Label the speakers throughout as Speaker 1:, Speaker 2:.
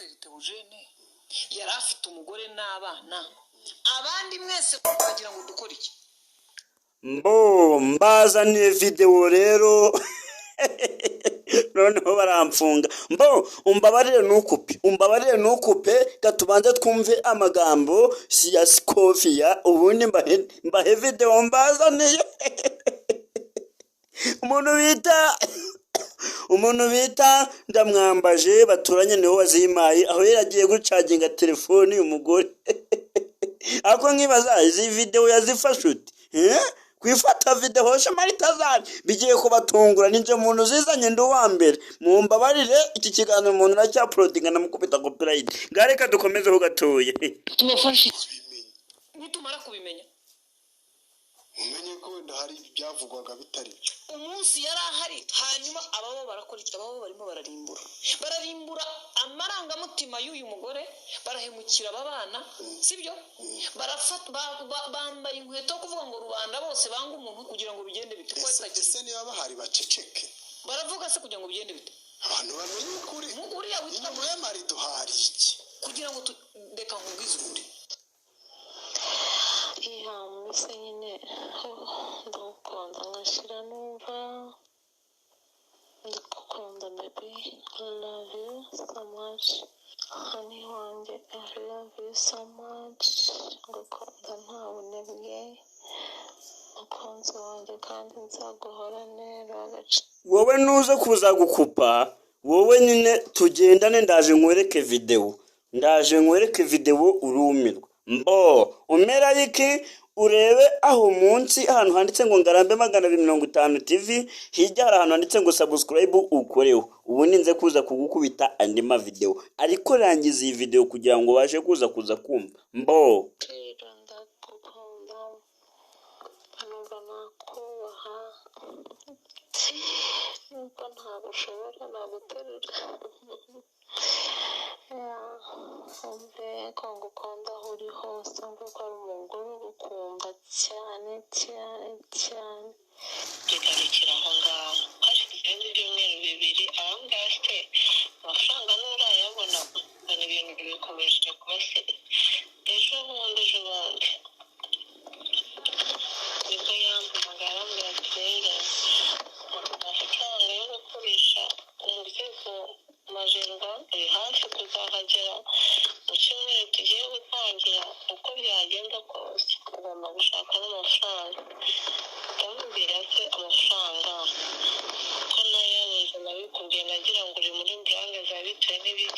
Speaker 1: Eugene yari afite umugore n'abana abandi mwese kugira ngo dukore iki
Speaker 2: mbazaniye video rero noneho baramfunga umbabarire nukupe gatubanze twumve amagambo ya Scofia ubundi mbahe video mbazaniye umuntu bita ndamwambaje baturanye niho wazimaye aho yaragiye gucaginga telefoni umugore ako nkibaza izi video yazifashe ute kwifata video shamaritazaje bigiye kubatungura ninje muntu zizanye ndo wa mbere mumbabarire iki kiganiro umuntu na cya uploading namukubita copyright gareka dukomeze ho gatoye
Speaker 1: tumufashe nitumara kubimenya
Speaker 3: umenye ko wenda hari ibyavugwaga bitari
Speaker 1: umunsi yari ahari hanyuma ababo barakora iki ababo barimo bararimbura amarangamutima y'uyu mugore barahemukira abana sibyo barafata bambaye inkweto kuvuga ngo rubanda bose banga umuntu kugira ngo bigende bite
Speaker 3: ese niba bahari baceceke
Speaker 1: baravuga se kugira ngo bigende bite
Speaker 3: abantu bamenye ukuri
Speaker 1: muguri ya witwa
Speaker 3: mari duhari iki
Speaker 1: kugira ngo deka nkubwize ukuri
Speaker 4: muse nyine ndakunda nkashira numva ndakunda baby I love you so much honey wanjye I love you so much ngakunda ntawe nebwe ukunze wanjye kandi nzaguhora nero
Speaker 2: wowe nuze kuza gukupa wowe nyine tugendane ndaje nkwereke video urumirwa umera yiki urebe aho munsi ahantu handitse ngo ngarambe 250 TV hirya hari ahantu handitse ngo subscribe ukoreho ubundi nze kuza kugukubita andi ma video ariko rangiza iyi video kugira ngo baje kuza kumva
Speaker 4: nuko ntabwo ushobora naguterura umve ko ngukunda aho uri hose umve ko ari umugore ugukunda cyane
Speaker 5: tugarukira aho ngaho hashize ibyumweru bibiri ahangaha se amafaranga nturayabona ubona ibintu bikomeje kuba se ejo bundi nibwo yampamagara arambwira ati rero amafaranga yo gukoresha umuryango majenga uri hafi kuzahagera mu cyumweru tugiye gutangira uko byagenda kose ugomba gushaka n'amafaranga ndamubwira se amafaranga ko nayabuze nabikubwiye nagira ngo uri muri burange za bitewe n'ibiki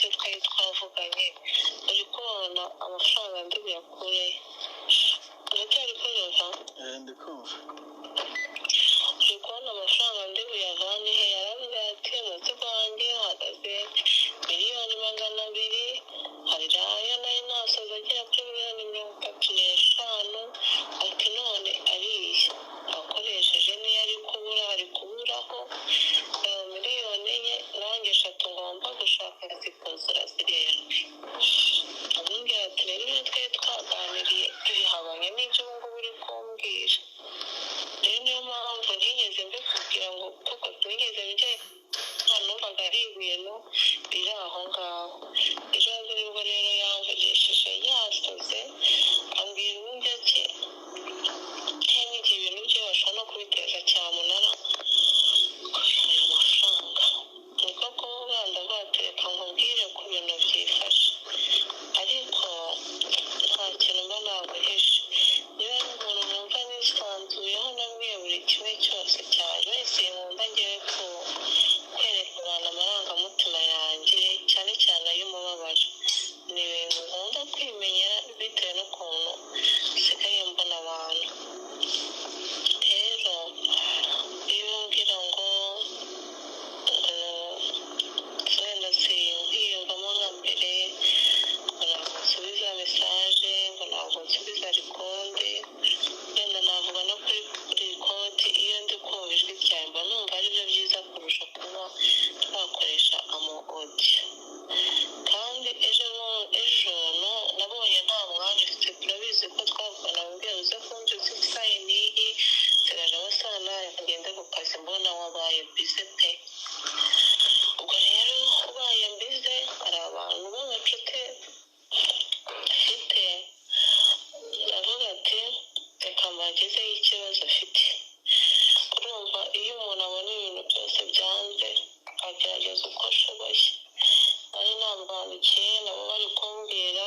Speaker 5: bukeye nabo bari kumbwira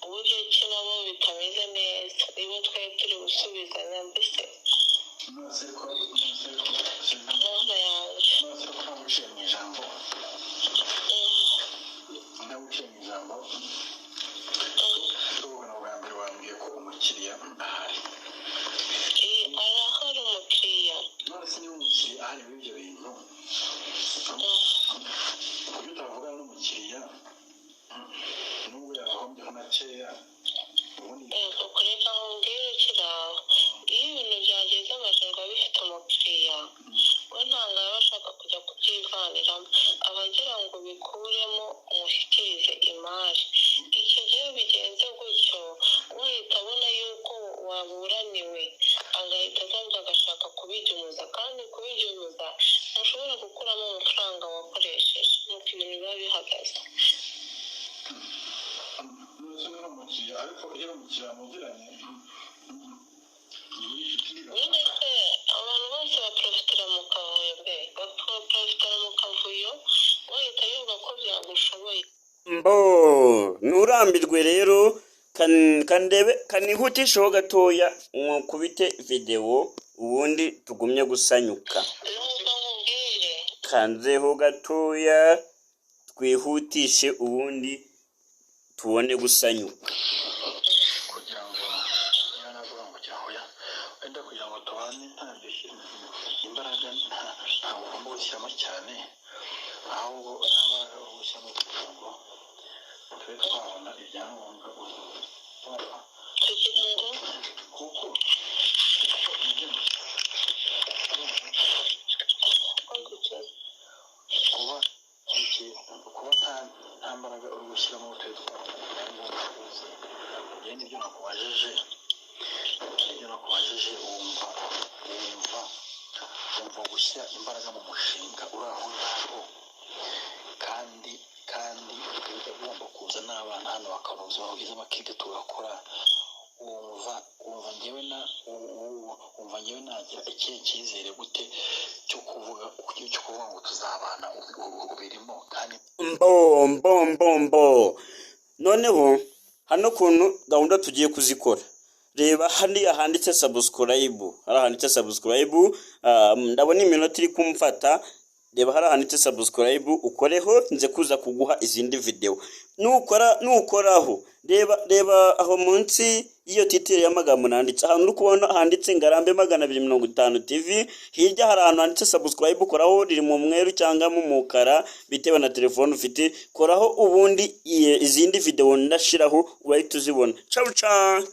Speaker 5: uburyo ki nabo bitameze neza nibo twari turi gusubizanya mbese inama yanjye
Speaker 3: ntaguciye mu ijambo tubona bwa mbere wambwiye ko umukiriya ahari
Speaker 5: arahari umukiriya
Speaker 3: none se niba umukiriya ahari muri ibyo bintu kuburyo utavugana n'umukiriya nubwo yahombyeho makeya
Speaker 5: kureka nkubwire ukiraho iyo ibintu byageze amajoro bifite umukiriya we ntabwo aba ashaka kujya kubyivaniramo aba agira ngo bikuremo umushyikirize imari icyo gihe bigenze gutyo uhita abona yuko waburaniwe agahita azaza agashaka kubigemuza kandi kubigemuza ntushobora gukuramo amafaranga wakoresheje nuko ibintu biba bihagaze
Speaker 3: ariko iyo umukiriya mugiranye
Speaker 5: nyine se abantu bose baprofitira mu kavuyo baprofitira mu kavuyo wahita yumva ko byagushoboye
Speaker 2: nturambirwe rero kanihutisheho gatoya nkubite videwo ubundi tugumye gusanyuka kanzeho gatoya twihutishe ubundi tubone gusanyuka
Speaker 3: kugira ngo niba navuga ngo cyahoya wenda kugira ngo tubane ntabyo imbaraga ntabwo ugomba gushyiramo cyane ahubwo imbaraga gushyiramo kugira ngo tube twabona ibyangombwa kuko kuba nta mbaraga uri gushyiramo tube twabona ibyangombwa rwose iyo nibyo nakubajije wumva gushyira imbaraga mu mushinga uri aho ngaho kandi ugomba kuza n'abana hano bakabona ubuzima bwiza bakiga tugakora wumva ngewe nagira ikihe cyizere gute cyo kuvuga ngo tuzabana ubirimo kandi
Speaker 2: noneho hano kuntu gahunda tugiye kuzikora reba hariya handitse subscribe ndabona iminota iri kumfata reba hari handitse subscribe ukoreho nze kuza kuguha izindi video nukoraho reba aho munsi iyo titire y'amagambo nanditse ahantu uri kubona handitse Ngarambe 250 TV hirya hari ahantu handitse subscribe koraho riri mu mweru cyangwa mu mukara bitewe na telefone ufite koraho ubundi izindi video ndashiraho urahita uzibona ciao